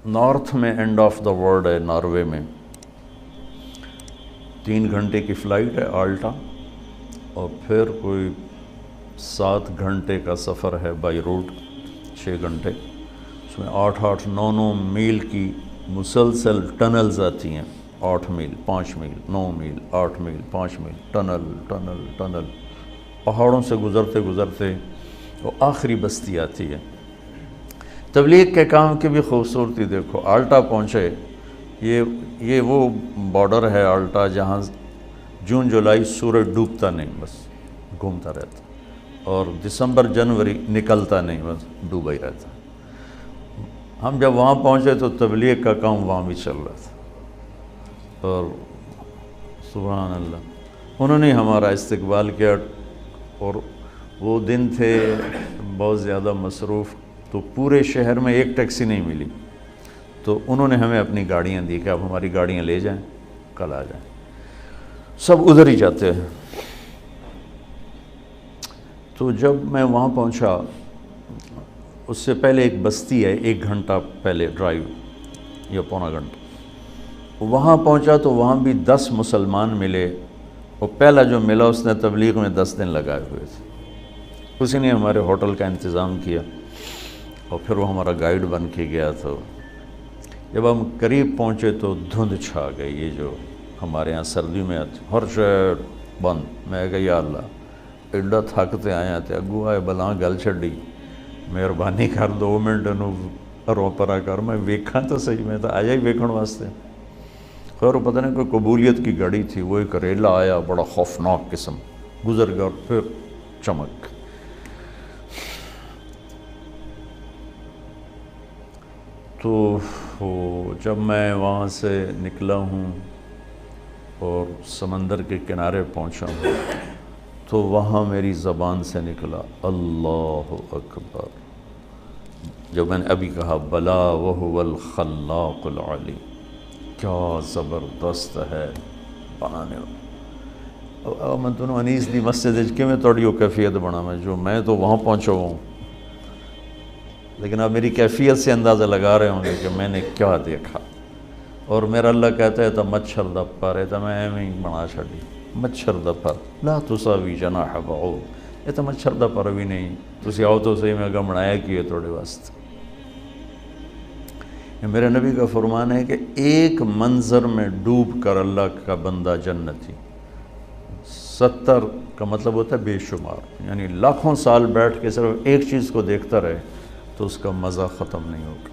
North میں and of the world ہے، Norway میں 3 گھنٹے کی فلائٹ ہے آلٹا، اور پھر کوئی 7 گھنٹے کا سفر ہے بائی روڈ، 6 گھنٹے، اس میں 8-8 9 میل کی مسلسل ٹنلز آتی ہیں، 8 میل 5 میل 9 میل 8 میل 5 میل، ٹنل ٹنل ٹنل، پہاڑوں سے گزرتے گزرتے وہ آخری بستی آتی ہے۔ تبلیغ کے کام کی بھی خوبصورتی دیکھو، آلٹا پہنچے، یہ وہ بارڈر ہے آلٹا جہاں جون جولائی سورج ڈوبتا نہیں، بس گھومتا رہتا، اور دسمبر جنوری نکلتا نہیں، بس ڈوبا ہی رہتا۔ ہم جب وہاں پہنچے تو تبلیغ کا کام وہاں بھی چل رہا تھا، اور سبحان اللہ انہوں نے ہمارا استقبال کیا، اور وہ دن تھے بہت زیادہ مصروف، تو پورے شہر میں ایک ٹیکسی نہیں ملی، تو انہوں نے ہمیں اپنی گاڑیاں دی کہ آپ ہماری گاڑیاں لے جائیں، کل آ جائیں، سب ادھر ہی جاتے ہیں۔ تو جب میں وہاں پہنچا، اس سے پہلے ایک بستی ہے 1 گھنٹہ پہلے ڈرائیو یا پونا گھنٹہ، وہاں پہنچا تو وہاں بھی 10 مسلمان ملے، اور پہلا جو ملا اس نے تبلیغ میں 10 دن لگائے ہوئے تھے، اسی نے ہمارے ہوٹل کا انتظام کیا، اور پھر وہ ہمارا گائیڈ بن کے گیا۔ تو جب ہم قریب پہنچے تو دھند چھا گئی، یہ جو ہمارے ہاں سردی میں آتی، ہر شہر بند۔ میں کہا یا اللہ ایڈا تھکتے آیا تے اگو آئے بلاں گل چھڑی، مہربانی کر 2 منٹ نو رو پرا کر، میں ویکھاں تو صحیح، میں تو آیا ہی ویکھن واسطے۔ خیر پتہ نہیں کوئی قبولیت کی گاڑی تھی، وہ ایک ریلا آیا بڑا خوفناک قسم، گزر گیا، اور پھر چمک۔ تو جب میں وہاں سے نکلا ہوں اور سمندر کے کنارے پہنچا ہوں، تو وہاں میری زبان سے نکلا اللہ اکبر، جو میں نے ابھی کہا بلا وہو الخلاق العلیم، کیا زبردست ہے بنانے والا۔ میں تنوں انیس دی مسجد کہ میں توڑی وہ کیفیت بنا، میں تو وہاں پہنچا ہوں، لیکن آپ میری کیفیت سے اندازہ لگا رہے ہوں گے کہ میں نے کیا دیکھا۔ اور میرا اللہ کہتا ہے تو مچھر دا پر ہے، تو میں ایویں بنا چھڑی، مچھر دا پر لا تساوی جناح بعوض، یہ تو مچھر دا پر بھی نہیں، تسی آؤ تو صحیح میں اگا بنایا کی ہے توڑے واسطے۔ یہ میرے نبی کا فرمان ہے کہ ایک منظر میں ڈوب کر اللہ کا بندہ جنتی، 70 کا مطلب ہوتا ہے بے شمار، یعنی لاکھوں سال بیٹھ کے صرف ایک چیز کو دیکھتا رہے تو اس کا مزہ ختم نہیں ہوگا،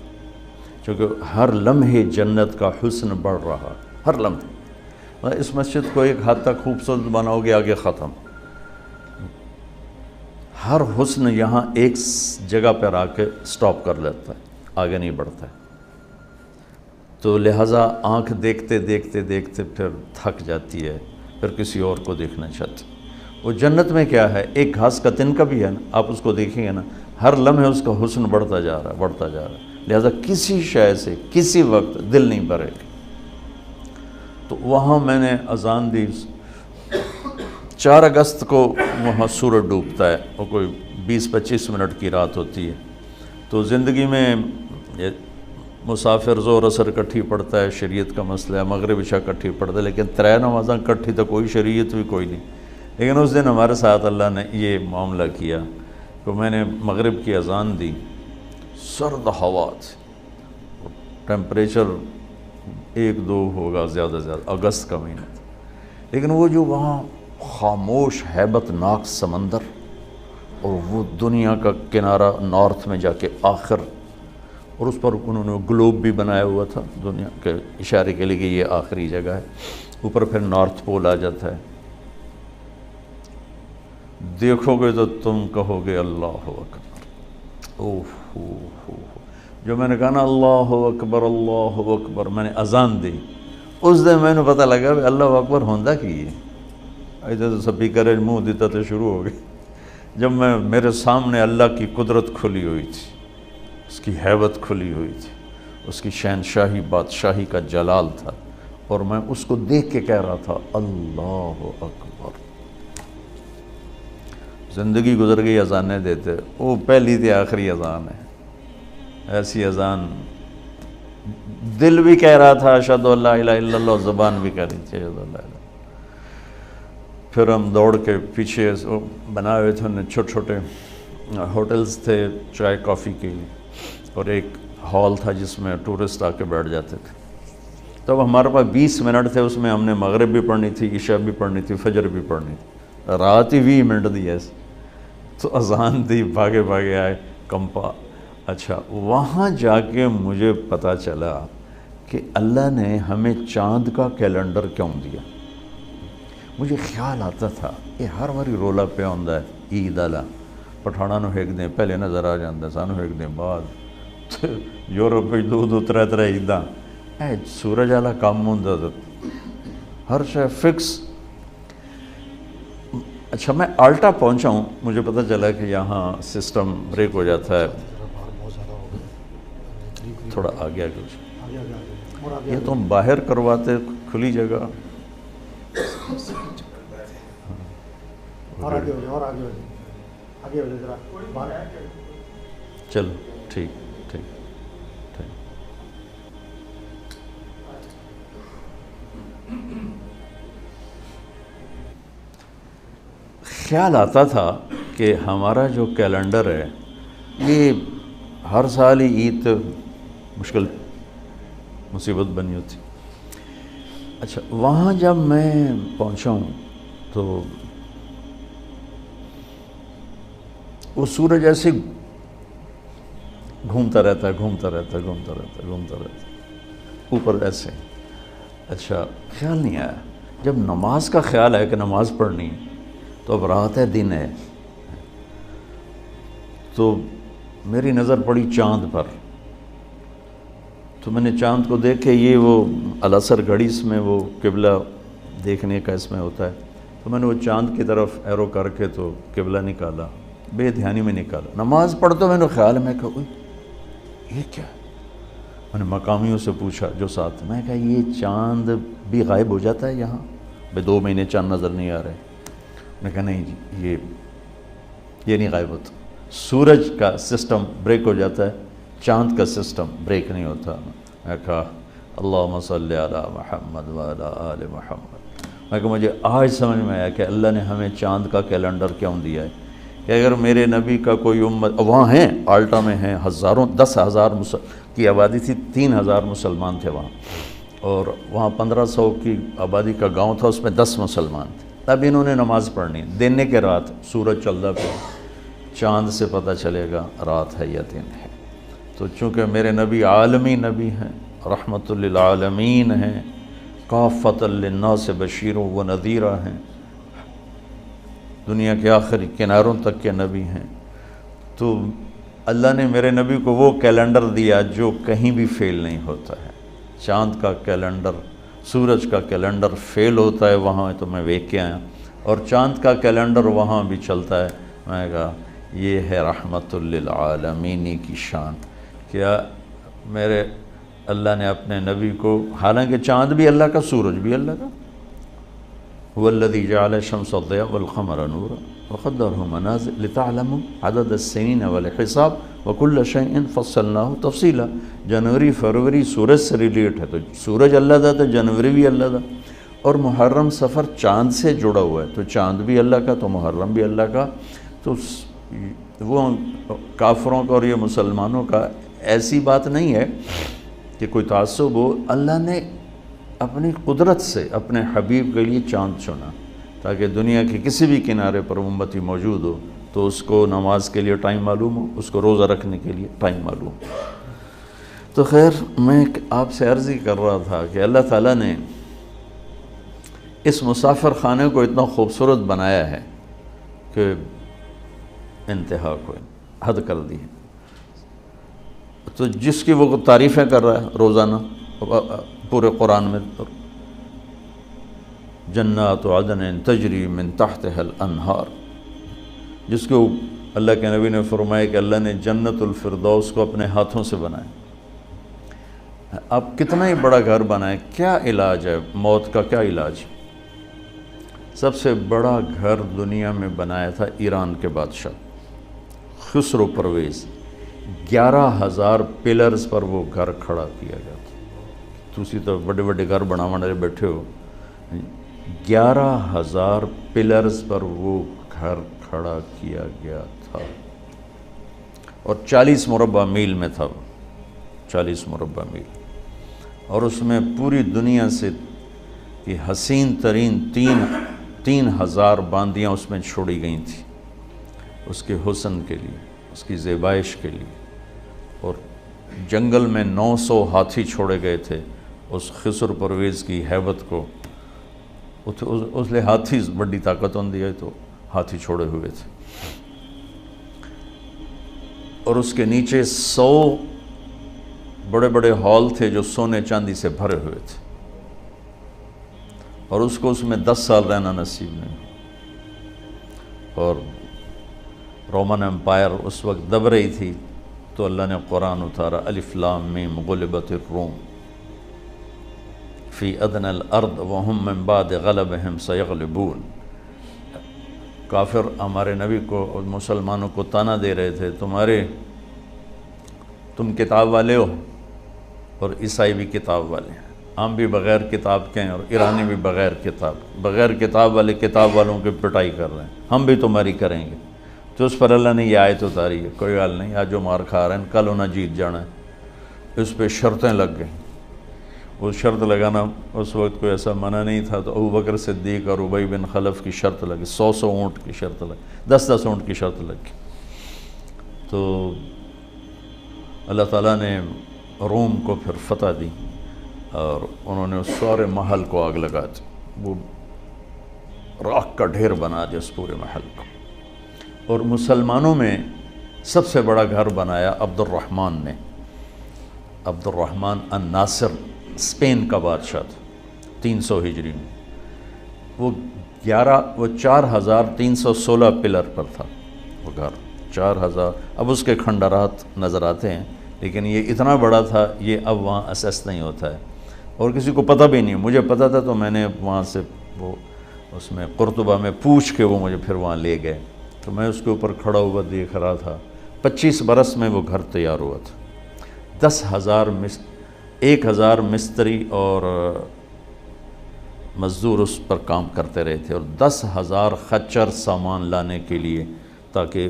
چونکہ ہر لمحے جنت کا حسن بڑھ رہا، ہر لمحے۔ اس مسجد کو ایک حد تک خوبصورت بناؤ گے، آگے ختم، ہر حسن یہاں ایک جگہ پر آ کے سٹاپ کر لیتا ہے، آگے نہیں بڑھتا ہے۔ تو لہٰذا آنکھ دیکھتے دیکھتے دیکھتے پھر تھک جاتی ہے، پھر کسی اور کو دیکھنا چاہتی۔ وہ جنت میں کیا ہے، ایک گھاس کا تنکا بھی ہے نا، آپ اس کو دیکھیں گے نا، ہر لمحے اس کا حسن بڑھتا جا رہا ہے، بڑھتا جا رہا ہے، لہٰذا کسی شے سے کسی وقت دل نہیں بھرے گا۔ تو وہاں میں نے اذان دی، 4 اگست کو وہاں سورج ڈوبتا ہے، اور کوئی 20-25 منٹ کی رات ہوتی ہے۔ تو زندگی میں مسافر زور اثر کٹھی پڑتا ہے، شریعت کا مسئلہ ہے، مغرب عشاء کٹھی پڑتا ہے، لیکن 3 نمازاں کٹھی تو کوئی شریعت بھی کوئی نہیں۔ لیکن اس دن ہمارے ساتھ اللہ نے یہ معاملہ کیا کہ میں نے مغرب کی اذان دی، سرد ہوا تھی، ٹیمپریچر 1-2 ہوگا زیادہ سے زیادہ، اگست کا مہینہ تھا، لیکن وہ جو وہاں خاموش ہیبت ناک سمندر، اور وہ دنیا کا کنارہ نارتھ میں جا کے آخر، اور اس پر انہوں نے گلوب بھی بنایا ہوا تھا دنیا کے اشارے کے لیے کہ یہ آخری جگہ ہے، اوپر پھر نارتھ پول آ جاتا ہے۔ دیکھو گے تو تم کہو گے اللہ اکبر، اوہ جو میں نے کہا نا اللہ اکبر اللہ اکبر، میں نے اذان دی، اس دن میں نے پتہ لگا کہ اللہ اکبر ہوندہ کی ہے، ایسے تو سبھی کرے منہ دیتا تو شروع ہو گئی۔ جب میرے سامنے اللہ کی قدرت کھلی ہوئی تھی، اس کی ہیبت کھلی ہوئی تھی، اس کی شہنشاہی بادشاہی کا جلال تھا، اور میں اس کو دیکھ کے کہہ رہا تھا اللہ اکبر۔ زندگی گزر گئی اذانیں دیتے، وہ پہلی تھی آخری اذان ہے، ایسی اذان دل بھی کہہ رہا تھا اشہد ان لا الہ الا اللہ، زبان بھی کہہ رہی تھی اشہد ان لا الہ۔ پھر ہم دوڑ کے پیچھے بنائے ہوئے تھے انہیں چھوٹے چھوٹے ہوٹلز تھے چائے کافی کے لیے، اور ایک ہال تھا جس میں ٹورسٹ آ کے بیٹھ جاتے تھے۔ تب ہمارے پاس 20 منٹ تھے، اس میں ہم نے مغرب بھی پڑھنی تھی، عشاء بھی پڑھنی تھی، فجر بھی پڑھنی تھی، رات ہی 20 منٹ دی ایسے، تو اذان دی، بھاگے بھاگے آئے کمپا۔ اچھا، وہاں جا کے مجھے پتہ چلا کہ اللہ نے ہمیں چاند کا کیلنڈر کیوں دیا۔ مجھے خیال آتا تھا کہ ہر باری رولا پہ آتا ہے عید والا، پٹھانا نو ایک دن پہلے نظر آ جاتا، سانو ایک دن بعد، یورپ میں دو ترے ترے عیداں، سورج والا کام ہوتا تھا، ہر شے فکس۔ اچھا، میں آلٹا پہنچا ہوں، مجھے پتہ چلا کہ یہاں سسٹم بریک ہو جاتا ہے، تھوڑا آگے کچھ، یہ تو ہم باہر کرواتے کھلی جگہ، چلو ٹھیک ٹھیک ٹھیک۔ خیال آتا تھا کہ ہمارا جو کیلنڈر ہے یہ ہر سال ہی عید مشکل مصیبت بنی ہوتی۔ اچھا، وہاں جب میں پہنچا ہوں تو وہ سورج ایسے گھومتا رہتا ہے، گھومتا رہتا ہے، گھومتا رہتا ہے، گھومتا رہتا ہے اوپر ایسے۔ اچھا، خیال نہیں آیا، جب نماز کا خیال ہے کہ نماز پڑھنی، تو اب رات ہے دن ہے، تو میری نظر پڑی چاند پر، تو میں نے چاند کو دیکھ کے، یہ وہ العصر گھڑی اس میں وہ قبلہ دیکھنے کا اس میں ہوتا ہے، تو میں نے وہ چاند کی طرف ایرو کر کے تو قبلہ نکالا، بے دھیانی میں نکالا۔ نماز پڑھتے میں نے خیال میں کہا یہ کیا ہے؟ میں نے مقامیوں سے پوچھا جو ساتھ، میں کہا یہ چاند بھی غائب ہو جاتا ہے یہاں، بھئی 2 مہینے چاند نظر نہیں آ رہے؟ میں کہا نہیں جی، یہ نہیں غائب ہوتا، سورج کا سسٹم بریک ہو جاتا ہے، چاند کا سسٹم بریک نہیں ہوتا۔ میں کہا اللہم صلی علی محمد وعلی آل محمد۔ میں کہا مجھے آج سمجھ میں آیا کہ اللہ نے ہمیں چاند کا کیلنڈر کیوں دیا ہے، کہ اگر میرے نبی کا کوئی امت، وہاں ہیں آلٹا میں ہیں ہزاروں، 10,000 کی آبادی تھی، 3,000 مسلمان تھے وہاں، اور وہاں 1500 کی آبادی کا گاؤں تھا، اس میں 10 مسلمان تھے۔ اب انہوں نے نماز پڑھنی، دن کے رات، سورج چلتا پہ، چاند سے پتہ چلے گا رات ہے یا دن ہے۔ تو چونکہ میرے نبی عالمی نبی ہیں، رحمت للعالمین ہیں، کافۃ للناس بشیر و نذیرہ ہیں، دنیا کے آخری کناروں تک کے نبی ہیں، تو اللہ نے میرے نبی کو وہ کیلنڈر دیا جو کہیں بھی فیل نہیں ہوتا ہے۔ چاند کا کیلنڈر، سورج کا کیلنڈر فیل ہوتا ہے وہاں، تو میں ویکھ کے آیا، اور چاند کا کیلنڈر وہاں بھی چلتا ہے۔ میں کہا یہ ہے رحمت للعالمین کی شان، کیا میرے اللہ نے اپنے نبی کو، حالانکہ چاند بھی اللہ کا، سورج بھی اللہ کا، هو الذي جعل الشمس ضياء والقمر نورا وقدره منازل لتعلموا عدد السنين والحساب وكل شيء فصلناه تفصيلا۔ جنوری فروری سورج سے ریلیٹ ہے، تو سورج اللہ دا، تو جنوری بھی اللہ دا، اور محرم سفر چاند سے جڑا ہوا ہے، تو چاند بھی اللہ کا، تو محرم بھی اللہ کا۔ تو وہ کافروں کا اور یہ مسلمانوں کا ایسی بات نہیں ہے کہ کوئی تعصب ہو، اللہ نے اپنی قدرت سے اپنے حبیب کے لیے چاند چنا، تاکہ دنیا کے کسی بھی کنارے پر امتی موجود ہو تو اس کو نماز کے لیے ٹائم معلوم ہو، اس کو روزہ رکھنے کے لیے ٹائم معلوم ہو۔ تو خیر، میں آپ سے عرض ہی کر رہا تھا کہ اللہ تعالیٰ نے اس مسافر خانے کو اتنا خوبصورت بنایا ہے کہ انتہا کو حد کر دی ہے۔ تو جس کی وہ تعریفیں کر رہا ہے روزانہ پورے قرآن میں، جنات عدن تجری من تحتها الانہار، جس کو اللہ کے نبی نے فرمایا کہ اللہ نے جنت الفردوس کو اپنے ہاتھوں سے بنایا۔ اب کتنا ہی بڑا گھر بنائے، کیا علاج ہے موت کا؟ کیا علاج؟ سب سے بڑا گھر دنیا میں بنایا تھا ایران کے بادشاہ خسرو پرویز، 11,000 پلرز پر وہ گھر کھڑا کیا گیا تھا. تسی تو بڑے بڑے گھر بنانے والے بیٹھے ہو. 11,000 پلرز پر وہ گھر کھڑا کیا گیا تھا اور 40 مربع میل میں تھا. 40 مربع میل. اور اس میں پوری دنیا سے یہ حسین ترین 3,000 باندیاں اس میں چھوڑی گئی تھیں اس کے حسن کے لیے, اس کی زیبائش کے لیے. اور جنگل میں 900 ہاتھی چھوڑے گئے تھے اس خسر پرویز کی ہیبت کو. اس لئے ہاتھی بڑی طاقت ہوندی ہے تو ہاتھی چھوڑے ہوئے تھے. اور اس کے نیچے 100 بڑے بڑے ہال تھے جو سونے چاندی سے بھرے ہوئے تھے. اور اس کو اس میں 10 سال رہنا نصیب نہیں. اور رومن امپائر اس وقت دب رہی تھی تو اللہ نے قرآن اتارا, الف لام میم غلبت الروم فی ادنی الارض وہم من بعد غلبہم سیغلبون. کافر ہمارے نبی کو اور مسلمانوں کو طعنہ دے رہے تھے, تم کتاب والے ہو اور عیسائی بھی کتاب والے ہیں, ہم بھی بغیر کتاب کے ہیں اور ایرانی بھی بغیر کتاب والے کتاب والوں کی پٹائی کر رہے ہیں, ہم بھی تمہاری کریں گے. تو اس پر اللہ نے یہ آیت اتاری ہے, کوئی حال نہیں, آج جو مار کھا رہے ہیں کل انہیں جیت جانا ہے. اس پہ شرطیں لگ گئیں. وہ شرط لگانا اس وقت کوئی ایسا منع نہیں تھا, تو ابوبکر صدیق اور ابی بن خلف کی شرط لگی, 100 اونٹ کی شرط لگی, 10 اونٹ کی شرط لگی. تو اللہ تعالیٰ نے روم کو پھر فتح دی اور انہوں نے اس سارے محل کو آگ لگا دی, وہ راکھ کا ڈھیر بنا دیا اس پورے محل کو. اور مسلمانوں میں سب سے بڑا گھر بنایا عبد الرحمن نے. عبد الرحمن الناصر اسپین کا بادشاہ تھا 300 ہجری میں. وہ 4,316 پلر پر تھا وہ گھر, 4,000. اب اس کے کھنڈرات نظر آتے ہیں لیکن یہ اتنا بڑا تھا, یہ اب وہاں اسیس نہیں ہوتا ہے اور کسی کو پتہ بھی نہیں. مجھے پتہ تھا تو میں نے وہاں سے وہ اس میں قرطبہ میں پوچھ کے وہ مجھے پھر وہاں لے گئے, تو میں اس کے اوپر کھڑا ہوا دیکھ رہا تھا. 25 برس میں وہ گھر تیار ہوا تھا. 1,000 مستری اور مزدور اس پر کام کرتے رہے تھے, اور 10,000 خچر سامان لانے کے لیے تاکہ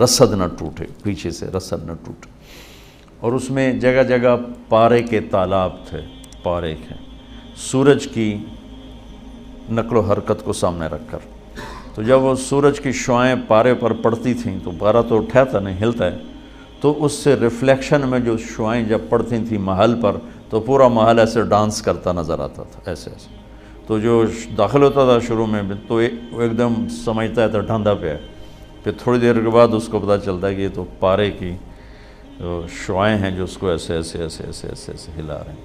رسد نہ ٹوٹے, پیچھے سے رسد نہ ٹوٹے. اور اس میں جگہ جگہ پارے کے تالاب تھے, پارے کے, سورج کی نقل و حرکت کو سامنے رکھ کر. تو جب وہ سورج کی شعائیں پارے پر پڑتی تھیں تو پارا تو اٹھاتا نہیں, ہلتا ہے, تو اس سے ریفلیکشن میں جو شعائیں جب پڑتی تھیں محل پر تو پورا محل ایسے ڈانس کرتا نظر آتا تھا, ایسے ایسے. تو جو داخل ہوتا تھا شروع میں تو وہ ایک دم سمجھتا ہے تو ڈھانڈا پہ ہے, پھر تھوڑی دیر کے بعد اس کو پتہ چلتا ہے کہ یہ تو پارے کی شعائیں ہیں جو اس کو ایسے ایسے ایسے ایسے ایسے ایسے ہلا رہے ہیں.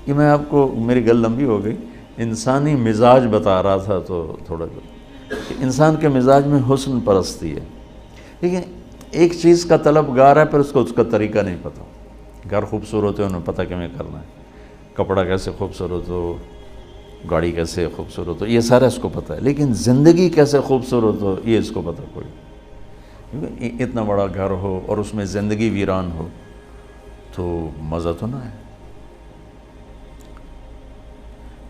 یہ میں آپ کو, میری گل لمبی ہو گئی, انسانی مزاج بتا رہا تھا. تو تھوڑا انسان کے مزاج میں حسن پرستی ہے, لیکن ایک چیز کا طلبگار ہے, پھر اس کو اس کا طریقہ نہیں پتہ. گھر خوبصورت ہے, انہیں پتہ کیوں کرنا ہے, کپڑا کیسے خوبصورت ہو, گاڑی کیسے خوبصورت ہو, یہ سارا اس کو پتہ ہے, لیکن زندگی کیسے خوبصورت ہو یہ اس کو پتہ کوئی. اتنا بڑا گھر ہو اور اس میں زندگی ویران ہو تو مزہ تو نہ ہے.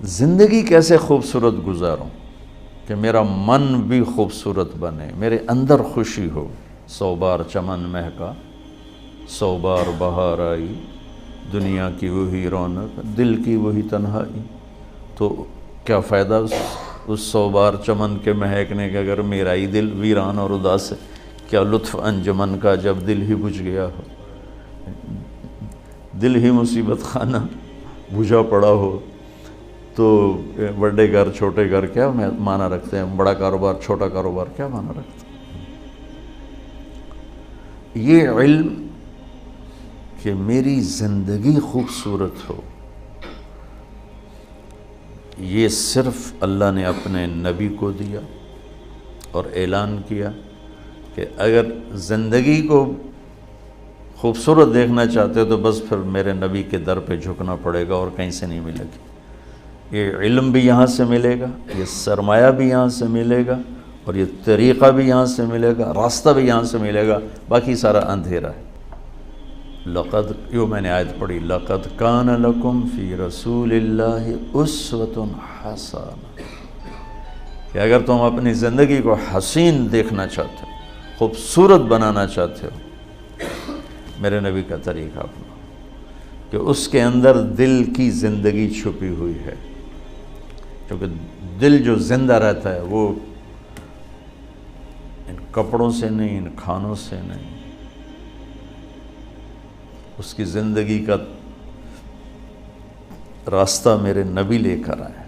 زندگی کیسے خوبصورت گزاروں کہ میرا من بھی خوبصورت بنے, میرے اندر خوشی ہو. 100 بار چمن مہکا, 100 بار بہار آئی, دنیا کی وہی رونق, دل کی وہی تنہائی. تو کیا فائدہ اس 100 بار چمن کے مہکنے کے اگر میرا ہی دل ویران اور اداس ہے؟ کیا لطف انجمن کا جب دل ہی بجھ گیا ہو, دل ہی مصیبت خانہ بجھا پڑا ہو. تو بڑے گھر چھوٹے گھر کیا معنی رکھتے ہیں, بڑا کاروبار چھوٹا کاروبار کیا معنی رکھتے ہیں. یہ علم کہ میری زندگی خوبصورت ہو, یہ صرف اللہ نے اپنے نبی کو دیا اور اعلان کیا کہ اگر زندگی کو خوبصورت دیکھنا چاہتے ہو تو بس پھر میرے نبی کے در پہ جھکنا پڑے گا اور کہیں سے نہیں ملے گی. یہ علم بھی یہاں سے ملے گا, یہ سرمایہ بھی یہاں سے ملے گا, اور یہ طریقہ بھی یہاں سے ملے گا, راستہ بھی یہاں سے ملے گا, باقی سارا اندھیرا ہے. میں نے آیت پڑھی، لقد کان لکم فی رسول اللہ اسوۃ حسنہ، کہ اگر تم اپنی زندگی کو حسین دیکھنا چاہتے ہو، خوبصورت بنانا چاہتے ہو، میرے نبی کا طریقہ اپنا، کہ اس کے اندر دل کی زندگی چھپی ہوئی ہے، کیونکہ دل جو زندہ رہتا ہے وہ ان کپڑوں سے نہیں، ان کھانوں سے نہیں، اس کی زندگی کا راستہ میرے نبی لے کر آئے۔